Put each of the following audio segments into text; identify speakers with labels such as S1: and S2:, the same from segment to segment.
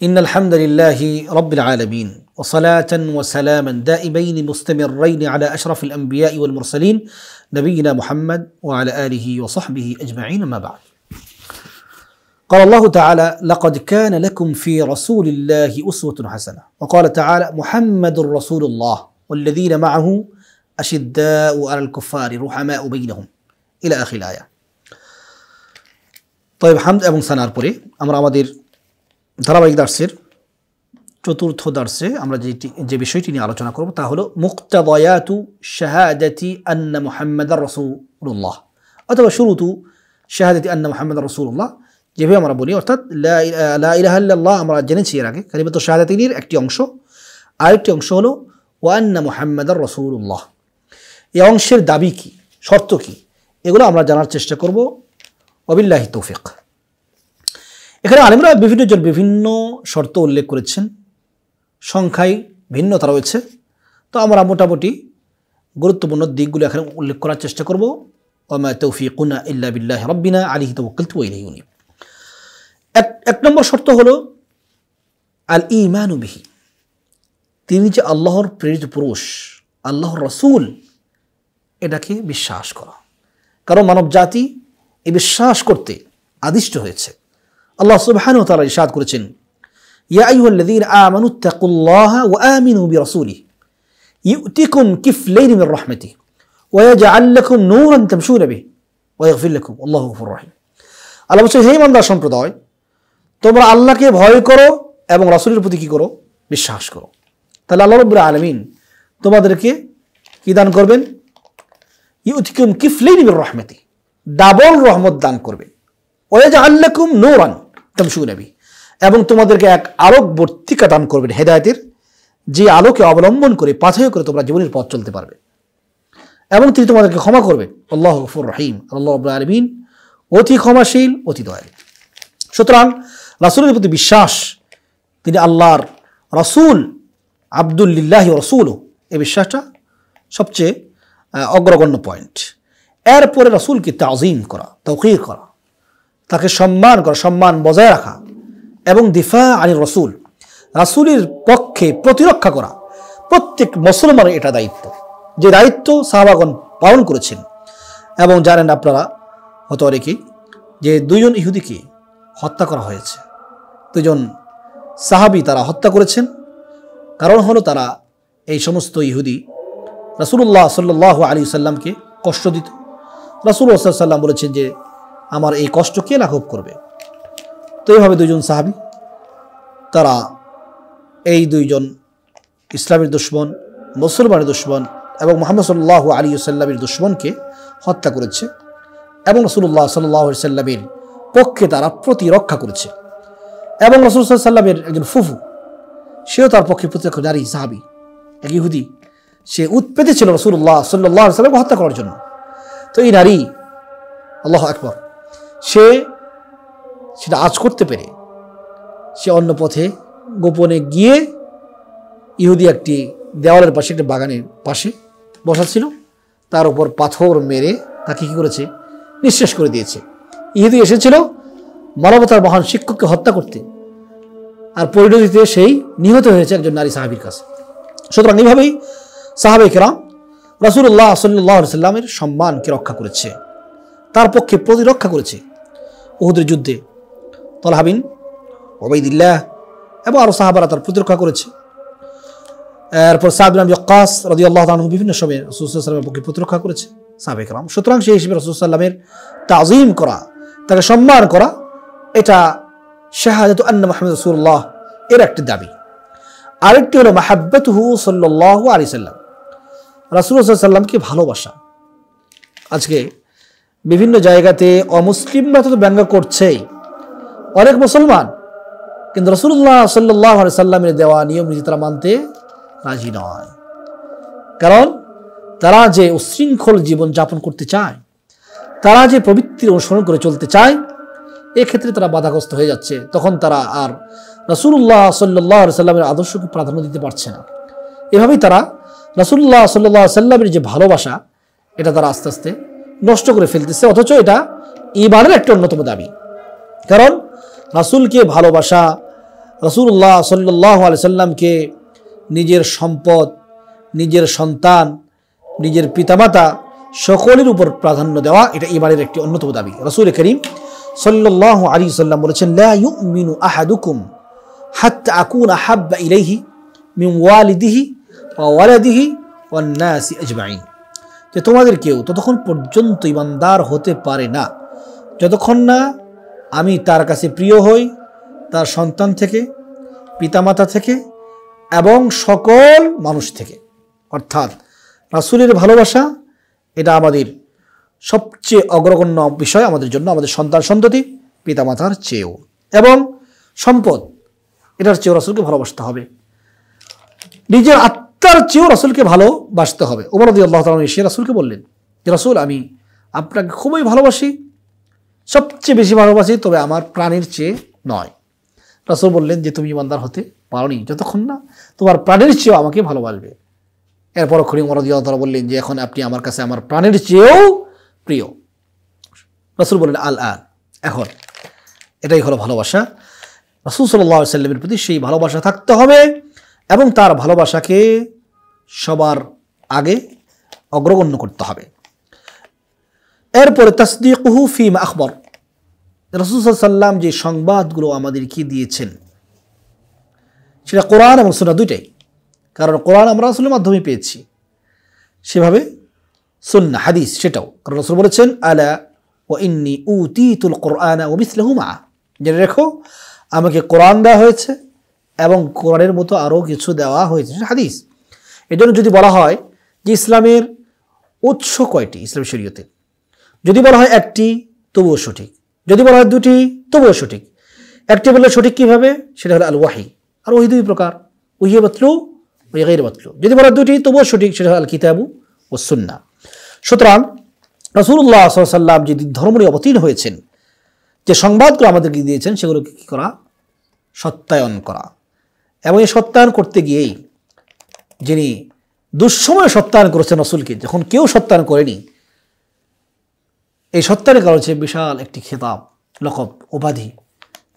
S1: إن الحمد لله رب العالمين وصلاة وسلاما دائمين مستمرين على أشرف الأنبياء والمرسلين نبينا محمد وعلى آله وصحبه أجمعين ما بعد. قال الله تعالى: لقد كان لكم في رسول الله أسوة حسنة. وقال تعالى: محمد رسول الله والذين معه أشداء على الكفار رحماء بينهم إلى آخر الآية. طيب حمد এবং সানার পরে আমরা আমাদের ধারাবাহিক দার্সের চতুর্থ দার্সে আমরা যে বিষয়টি নিয়ে আলোচনা করব তা হলো মুক্তাদায়াতু শাহাদাতি আন্না মুহাম্মাদার রাসূলুল্লাহ অথবা শুরুতু শাহাদাতি আন্না মুহাম্মাদার রাসূলুল্লাহ, যেভাবে আমরা বলি, অর্থাৎ লা ইলাহা ইল্লাল্লাহ আমরা জেনেছি এর আগে কালিমাতু শাহাদাতির একটি অংশ, আরেকটি অংশ হলো ওয়া আন্না মুহাম্মাদার রাসূলুল্লাহ। এই অংশের দাবি কি, শর্ত কি, এগুলো আমরা জানার চেষ্টা করব ওয়াবিল্লাহি তৌফিক। এখানে আলেমরা বিভিন্ন জন বিভিন্ন শর্ত উল্লেখ করেছেন, সংখ্যায় ভিন্নতা রয়েছে, তো আমরা মোটামুটি গুরুত্বপূর্ণ দিকগুলো এখানে উল্লেখ করার চেষ্টা করব। ওয়ামা তৌফিকুনা ইল্লা বিল্লাহি রাব্বিনা আলাইহি তাওয়াক্কালতু ওয়া ইলাইহি উনীব। এক নম্বর শর্ত হলো আল ঈমানু বিহি, তিনি যে আল্লাহর প্রেরিত পুরুষ, আল্লাহর রাসূল, এটাকে বিশ্বাস করা। কারণ মানব জাতি এই বিশ্বাস করতে আদিষ্ট হয়েছে। আল্লাহ সুবহানাহু ওয়া তাআলা ইরশাদ করেছেন, ইয়া আইয়ুহাল্লাযীনা আমানুত্তাকুল্লাহা ওয়া আমিনু বিরাসূলিহি ইউতিকুম কিফলাইন মির রাহমাতিহি ওয়া ইয়াজআল লাকুম নূরান তামশুনা বিহি ওয়া ইয়াগফির লাকুম আল্লাহু গফুরুর রহিম। আল্লাহ বলছেন, হে ইমানদার সম্প্রদায়, তোমরা আল্লাহকে ভয় করো এবং রাসূলের প্রতি কি করো? বিশ্বাস করো। তাহলে আল্লাহ রাব্বুল আলামিন তোমাদেরকে কি দান করবেন? ইউতিকুম কিফলাইন মির রাহমাতিহি, ডাবল রহমত দান করবেন। ওয়া ইয়াজআল লাকুম নূরান তামশুনা বিহি, এবং তোমাদেরকে এক আলোকবর্তিকা দান করবেন, হেদায়েতের, যে আলোকে অবলম্বন করে পাথেয় করে তোমরা জীবনের পথ চলতে পারবে, এবং তিনি তোমাদেরকে ক্ষমা করবেন। আল্লাহু গফুরুর রহিম, আল্লাহ রাব্বুল আলামিন অতি ক্ষমাশীল, অতি দয়ালু। সুতরাং রাসূলের প্রতি বিশ্বাস, তিনি আল্লাহর রাসূল, আবদুল্লিল্লাহি ওয়া রাসূলুহু, এই বিশ্বাসটা সবচেয়ে অগ্রগণ্য পয়েন্ট। এরপরে রাসূলকে তাযীম করা, তাওকীর করা, তাকে সম্মান করা, সম্মান বজায় রাখা, এবং দিফা আনির রাসূল, রাসূলের পক্ষে প্রতিরক্ষা করা প্রত্যেক মুসলমানের এটা দায়িত্ব, যে দায়িত্ব সাহাবাগণ পালন করেছেন। এবং জানেন আপনারা হয়তো অনেকেই যে দুইজন ইহুদিকে হত্যা করা হয়েছে, দুজন সাহাবী তারা হত্যা করেছেন। কারণ হলো তারা এই সমস্ত ইহুদি রাসূলুল্লাহ সাল্লাল্লাহু আলাইহি সাল্লামকে কষ্ট দিত। রাসূলুল্লাহ সাল্লাল্লাহু আলাইহি সাল্লাম বলেছেন যে আমার এই কষ্ট কে লাঘব করবে? তো এইভাবে দুইজন সাহাবী, তারা এই দুইজন ইসলামের দুশমন, মুসলমানের দুশমন এবং মুহাম্মদ সাল্লাল্লাহু আলাইহি ওয়াসাল্লামের দুশমনকে হত্যা করেছে, এবং রাসূলুল্লাহ সাল্লাল্লাহু আলাইহি ওয়াসাল্লামের পক্ষে তারা প্রতিরক্ষা করেছে। এবং রাসূল সাল্লাল্লাহু আলাইহি ওয়াসাল্লামের একজন ফুফু, সেও তার পক্ষে প্রতিরক্ষা, নারী সাহাবী, এক ইহুদি, সে উৎপেতে ছিল রাসূলুল্লাহ সাল্লাল্লাহু আলাইহি ওয়াসাল্লামকে হত্যা করার জন্য। তো এই নারী, আল্লাহু আকবার, সে সেটা আজ করতে পেরে সে অন্য পথে গোপনে গিয়ে ইহুদি একটি দেওয়ালের পাশে, একটি বাগানের পাশে বসা ছিল, তার উপর পাথর মেরে তাকে কি করেছে? নিঃশেষ করে দিয়েছে। ইহুদি এসেছিল মানবতার মহান শিক্ষককে হত্যা করতে, আর পরিণতিতে সেই নিহত হয়েছে একজন নারী সাহাবীর কাছে। সুতরাং এইভাবেই সাহাবায়ে কেরাম রাসূলুল্লাহ সাল্লাল্লাহু আলাইহি সাল্লামের সম্মানকে রক্ষা করেছে, তার পক্ষে প্রতিরক্ষা করেছে। উহুদের যুদ্ধে তালহা বিন উবাইদুল্লাহ এবং আরও সাহাবারা তার প্রতিরক্ষা করেছে। এরপর সাদ বিন আবি ওয়াক্কাস রাদিয়াল্লাহু তাআলা বিভিন্ন সময়ে রাসূল সাল্লাল্লাহু আলাইহি ওয়াসাল্লামের পক্ষে প্রতিরক্ষা করেছে সাহাবায়ে কেরাম। সুতরাং সেই হিসেবে রাসূল সাল্লাল্লাহু আলাইহি ওয়াসাল্লামের তাযীম করা, তাকে সম্মান করা, এটা শাহাদাতু আন্না মুহাম্মাদুর রাসূলুল্লাহ এর একটি দাবি। আরেকটি হলো মাহাব্বাতুহু সাল্লাল্লাহু আলাইহি ওয়াসাল্লাম, রাসূল সাল্লাল্লাহু আলাইহি ওয়াসাল্লামকে ভালোবাসা। আজকে বিভিন্ন জায়গাতে অমুসলিমরা তো ব্যঙ্গ করছেই, অনেক মুসলমান কিন্তু রাসূলুল্লাহ সাল্লাল্লাহু আলাইহি সাল্লামের দেওয়া নিয়ম নীতি তারা মানতে রাজি নয়। কারণ তারা যে উশৃঙ্খল জীবন যাপন করতে চায়, তারা যে প্রবৃত্তির অনুসরণ করে চলতে চায়, এক্ষেত্রে তারা বাধাগ্রস্ত হয়ে যাচ্ছে। তখন তারা আর রাসূলুল্লাহ সাল্লাল্লাহু আলাইহি সাল্লামের আদর্শকে প্রাধান্য দিতে পারছে না। এভাবেই তারা রাসূলুল্লাহ সাল্লাল্লাহু আলাইহি সাল্লামের যে ভালোবাসা, এটা তারা আস্তে আস্তে নষ্ট করে ফেলতেছে, অথচ এটা ঈমানের একটা অন্যতম দাবি। কারণ রাসূলকে ভালোবাসা রাসূলুল্লাহ সাল্লাল্লাহু আলাইহি সাল্লামকে নিজের সম্পদ, নিজের সন্তান, নিজের পিতামাতা সকলের উপর প্রাধান্য দেওয়া এটা ঈমানের একটি অন্যতম দাবি। রাসূল করিম সাল্লাল্লাহু আলাইহি সাল্লাম বলেছেন, লা ইউমিনু আহাদুকুম হাত্তা আকুনা হাব্বা ইলাইহি মিন ওয়ালিদিহি ওয়া ওয়ালাদিহি ওয়ান নাসি আজমাইন, যে তোমাদের কেউ ততক্ষণ পর্যন্ত ঈমানদার হতে পারে না যতক্ষণ না আমি তার কাছে প্রিয় হই তার সন্তান থেকে, পিতামাতা থেকে এবং সকল মানুষ থেকে। অর্থাৎ রাসূলের ভালোবাসা এটা আমাদের সবচেয়ে অগ্রগণ্য বিষয় আমাদের জন্য, আমাদের সন্তান সন্ততি পিতামাতার চেয়েও, এবং সম্পদ এটার চেয়েও রাসূলকে ভালোবাসতে হবে, নিজের আত্মার চেয়েও রাসূলকে ভালোবাসতে হবে। ওমর রাদিয়াল্লাহু তাআলা এসে রাসূলকে বললেন যে রাসূল, আমি আপনাকে খুবই ভালোবাসি, সবচেয়ে বেশি ভালোবাসি, তবে আমার প্রাণের চেয়ে নয়। রাসূল বললেন যে তুমি ঈমানদার হতে পারোনি যতক্ষণ না তোমার প্রাণের চেয়েও আমাকে ভালোবাসবে। এরপর ওমর রাদিয়াল্লাহু তাআলা বললেন যে এখন আপনি আমার কাছে আমার প্রাণের চেয়েও প্রিয়। রাসূল বললেন আল আন, এখন। এটাই হলো ভালোবাসা। রাসূল সাল্লাল্লাহু আলাইহি সাল্লামের প্রতি সেই ভালোবাসা থাকতে হবে এবং তার ভালোবাসাকে সবার আগে অগ্রগণ্য করতে হবে। এরপরে তাসদীকুহু ফীমা আখবর, রাসূল সাল্লাল্লাহু আলাইহি সাল্লাম যে সংবাদগুলো আমাদেরকে দিয়েছেন সেটা কোরআন এবং সুন্নাহ দুইটাই, কারণ কোরআন আমরা রাসূলের মাধ্যমে পেয়েছি, সেভাবে সুন্নাহ হাদিস সেটাও, কারণ রাসূল বলেছেন আলা ওয়া ইন্নী উতীতুল কুরআনা ওয়া মিসলহু মা, জেনে রেখো আমাকে কোরআন দেওয়া হয়েছে এবং কোরআনের মতো আরও কিছু দেওয়া হয়েছে, হাদিস। এজন্য যদি বলা হয় যে ইসলামের উৎস কয়টি ইসলামের শরীয়তে, যদি বলা হয় একটি তবুও সঠিক, যদি বলা হয় দুটি তবুও সঠিক। একটি বললে সঠিক কীভাবে, সেটা হলো আল ওয়াহি, আর ওহি দুই প্রকার, ওহিয়ে বাতলু ওহি গায়রে বাতলু। যদি বলা হয় দুটি তবুও সঠিক, সেটা হলো আল কিতাবু ও সুন্নাহ। সুতরাং রাসূলুল্লাহ সাল্লাল্লাহু আলাইহি সাল্লাম যে ধর্ম নিয়ে অবতীর্ণ হয়েছেন, যে সংবাদগুলো আমাদেরকে দিয়েছেন, সেগুলোকে কী করা, সত্যায়ন করা। এবং এই সত্যায়ন করতে গিয়েই যিনি দুঃসময়ে সত্যায়ন করেছেন রাসূলকে, যখন কেউ সত্যায়ন করেনি, এই সত্যায়নের কারণ হচ্ছে বিশাল একটি খেতাব, লকব,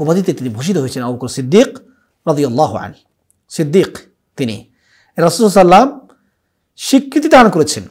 S1: উপাধিতে তিনি ভূষিত হয়েছেন আবু বকর সিদ্দিক রাদিয়াল্লাহু আনহু। সিদ্দিক তিনি রাসূল সাল্লাল্লাহু আলাইহি সাল্লাম স্বীকৃতি দান করেছেন।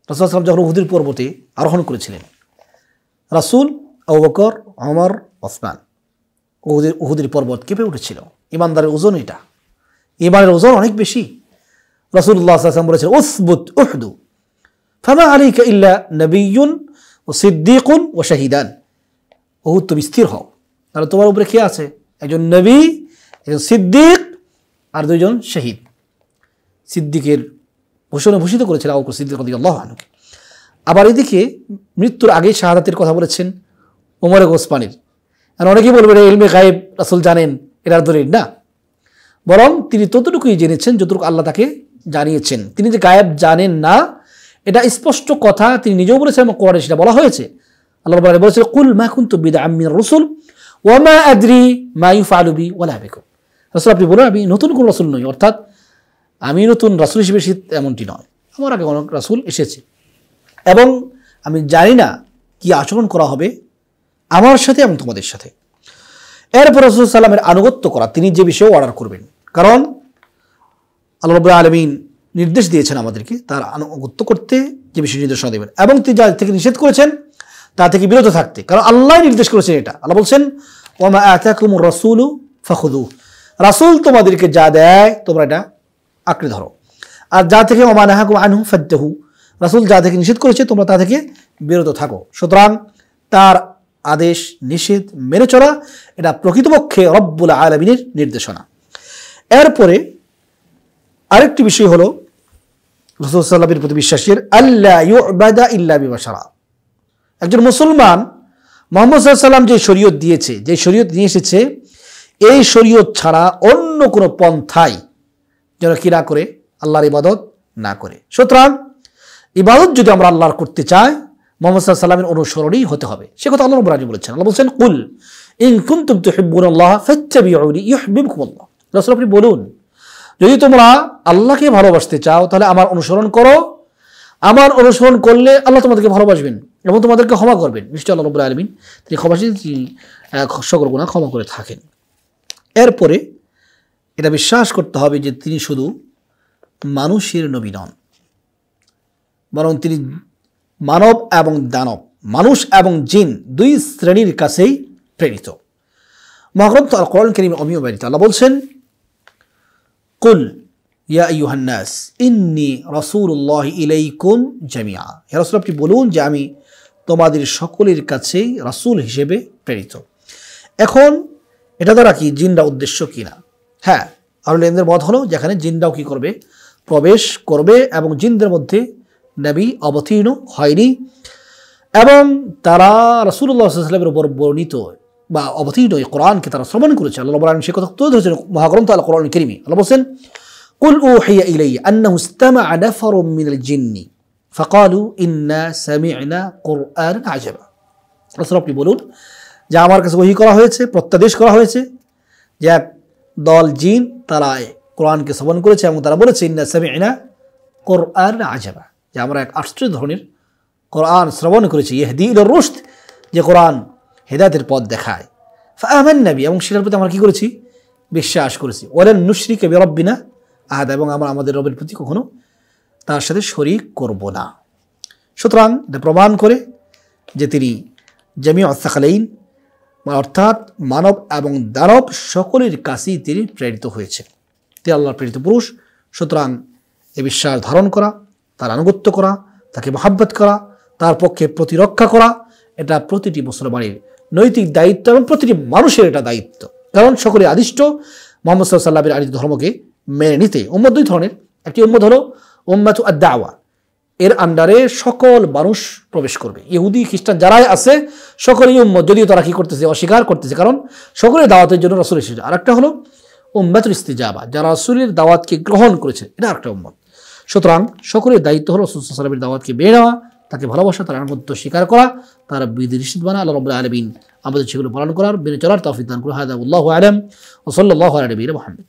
S1: রাসূল সাল্লাল্লাহু আলাইহি সাল্লাম যখন উহুদের পর্বতে আরোহণ করেছিলেন, রাসূল, আবু বকর, ওমর, ওসমান, উহুদের পর্বত কেঁপে উঠেছিল। ইমানদারের ওজন এটা, ইমানের ওজন অনেক বেশি। রাসূলুল্লাহ সাল্লাল্লাহু আলাইহি ওয়াসাল্লাম বলেছেন উসবুত উহদু ফামা আলাইকা ইল্লা নবিয়্যুন ও সিদ্দীকুন ও শাহিদান, উহুদ তুমি স্থির হও, তাহলে তোমার উপরে কে আছে, একজন নবী, একজন সিদ্দিক আর দুইজন শহীদ। সিদ্দিকের ভূষণে ভূষিত করেছিলেন আবু বকর সিদ্দিক রাদিয়াল্লাহু আনহু। আবার এদিকে মৃত্যুর আগে শাহাদাতের কথা বলেছেন ওমর ওসমানের। আর অনেকেই বলবেন ইলমে গায়েব রাসূল জানেন, এটার দলিল না, বরং তিনি ততটুকুই জেনেছেন যতটুকু আল্লাহ তাকে জানিয়েছেন। তিনি যে গায়েব জানেন না এটা স্পষ্ট কথা, তিনি নিজেও বলেছেন এবং কোরআনে সেটা বলা হয়েছে। আল্লাহ রাব্বুল আলামিন বলেছেন কুল মা কুনতু বিদআম মিনার রাসূল ওয়া মা আদরি মা ইউফআলু বি ওয়ালা বিকুম, রাসূল আপনি বলুন আমি নতুন কোন রাসূল নই, অর্থাৎ আমি নতুন রাসূল হিসেবে এমনটি নয়, আমার আগে অনেক রাসূল এসেছে এবং আমি জানি না কি আচরণ করা হবে আমার সাথে এবং তোমাদের সাথে। এরপর রাসূল সাল্লাল্লাহু আলাইহি সাল্লামের আনুগত্য করা, তিনি যে বিষয়ে অর্ডার করবেন, কারণ আল্লাহ রাব্বুল আলামিন নির্দেশ দিয়েছেন আমাদেরকে তার আনুগত্য করতে, যে বিষয়ে নির্দেশনা দেবেন, এবং তিনি যা থেকে নিষেধ করেছেন তা থেকে বিরত থাকতে, কারণ আল্লাহ নির্দেশ করেছেন এটা। আল্লাহ বলছেন ওয়া মা আতাকুমুর রাসূলু ফাখুযুহু, রাসূল তোমাদেরকে যা দেয় তোমরা এটা আঁকড়ে ধরো, আর যা থেকে ওয়া মা নাহাকুম আনহু ফাদতাহু, রাসূল যা থেকে নিষেধ করেছে তোমরা তা থেকে বিরত থাকো। সুতরাং তার আদেশ নিষেধ মেনে চলা এটা প্রকৃতপক্ষে রব্বুল আলামিনের নির্দেশনা। এরপরে আরেকটি বিষয় হলো রাসূল সাল্লাল্লাহু আলাইহি ওয়াসাল্লামের প্রতি বিশ্বাসের আল্লা ইউবাদা ইল্লা বিমা শারা। একজন মুসলমান মুহাম্মদ সাল্লাল্লাহু আলাইহি ওয়াসাল্লাম যে শরীয়ত দিয়েছে, যে শরীয়ত নিয়ে এসেছে, এই শরীয়ত ছাড়া অন্য কোনো পন্থায় যেন কি না করে, আল্লাহর ইবাদত না করে। সুতরাং ইবাদত যদি আমরা আল্লাহর করতে চাই, মুহাম্মদ সাল্লাল্লাহু আলাইহি ওয়াসাল্লামের অনুসরণই হতে হবে। সে কথা আল্লাহ রাব্বুল আলামিন বলেছেন। আল্লাহ বলেছেন কুল ইন কুনতুম তুহিব্বুনাল্লাহ ফাত্তাবিউনি ইউহিব্বুকুমুল্লাহ, রাসূল আপনি বলুন যদি তোমরা আল্লাহকে ভালোবাসতে চাও তাহলে আমার অনুসরণ করো, আমার অনুসরণ করলে আল্লাহ তোমাদেরকে ভালোবাসবেন এবং তোমাদেরকে ক্ষমা করবেন। নিশ্চয়ই আল্লাহ রাব্বুল আলামিন তিনি ক্ষমাশীল, তিনি সকল গুনাহ ক্ষমা করে থাকেন। এরপরে এটা বিশ্বাস করতে হবে যে তিনি শুধু মানুষের নবী নন, বরং তিনি মানব এবং দানব, মানুষ এবং জিন দুই শ্রেণীর কাছেই প্রেরিত। মহাগ্রন্থ আল কোরআন কারীম অমিয়বাড়িতে আল্লাহ বলছেন, কুল ইয়া আইয়ুহান নাস ইন্নী রাসূলুল্লাহি ইলাইকুম জামিআ, হে রাসূল আপনি বলুন যে আমি তোমাদের সকলের কাছেই রাসূল হিসেবে প্রেরিত। এখন এটা দ্বারা কি জিনরা উদ্দেশ্য কিনা? হ্যাঁ, আহলুল ইলমের মত হলো যেখানে জিনরাও কি করবে, প্রবেশ করবে এবং জিনদের মধ্যে নবী অবতীর্ণ হয়নি এবং তারা রাসূলুল্লাহ সাল্লাল্লাহু আলাইহি ওয়াসাল্লামের উপর বর্ণিত বা অবতীর্ণ এই কোরআনকে তারা শ্রবণ করেছে। আল্লাহ রাব্বুল আলামিন সে কথা তুলে ধরেছেন মহাগ্রন্থ আল কোরআন কারীমে। আল্লাহ বলেন, কুল উহিয়া ইলাইয়া আন্নাহু ইসতামা'a নাফারুম মিনাল জিন্নি ফাকালু ইন্না সামি'না কুরআনান আজাবা। রাসূল আপনি বলুন যে আমার কাছে ওহী করা হয়েছে, প্রত্যাদেশ করা হয়েছে যে এক দল জিন তারা কোরআনকে শ্রবণ করেছে এবং তারা বলেছে ইন্না সামি'না কুরআনান আজাবা, যে আমরা এক আশ্চর্য ধরনের কোরআন শ্রবণ করেছি, ইহদি ইলার রুশদ, যে কোরআন হেদায়েতের পথ দেখায়। ফাআমান্না বি, এবং সেটার প্রতি আমরা কি করেছি, বিশ্বাস করেছি। ওয়ালান নুশরিকা বিরাব্বিনা আহাদা, এবং আমরা আমাদের রবের প্রতি কখনো তার সাথে শরীক করব না। সুতরাং এটা প্রমাণ করে যে তিনি জামিউস সাকালাইন, অর্থাৎ মানব এবং দানব সকলের কাছেই তিনি প্রেরিত হয়েছে, তিনি আল্লাহর প্রেরিত পুরুষ। সুতরাং এ বিশ্বাস ধারণ করা, তার আনুগত্য করা, তাকে মহাব্বত করা, তার পক্ষে প্রতিরক্ষা করা, এটা প্রতিটি মুসলমানের নৈতিক দায়িত্ব এবং প্রতিটি মানুষের এটা দায়িত্ব। কারণ সকলে আদিষ্ট মুহাম্মদ সাল্লাল্লাহু আলাইহি ওয়াসাল্লামের আদিষ্ট ধর্মকে মেনে নিতে। উম্মত দুই ধরনের, একটি উম্মত হলো উম্মাতু আদ-দাওয়া, এর আন্ডারে সকল মানুষ প্রবেশ করবে, ইহুদি খ্রিস্টান যারাই আছে সকলেই উম্মত, যদিও তারা কি করতেছে, অস্বীকার করতেছে, কারণ সকলের দাওয়াতের জন্য রাসূল এসেছে। আরেকটা হলো উম্মাতুল ইস্তিজাবা, যারা রাসূলের দাওয়াতকে গ্রহণ করেছে, এটা আরেকটা উম্মত। সুতরাং সকলের দায়িত্ব হলো রাসূল সাল্লাল্লাহু আলাইহি ওয়াসাল্লামের দাওয়াতকে মেনে নেওয়া, তাকে ভালোবাসা, তার আনুগত্য স্বীকার করা, তার বিধি নিষেধ মানা। আল্লাহ রাব্বুল আলামিন আমাদের সেগুলো পালন করার, মেনে চলার তৌফিক দান করুন। হাদা ওয়াল্লাহু আ'লাম ওয়া সাল্লাল্লাহু আলা নবিয়িনা মুহাম্মদ।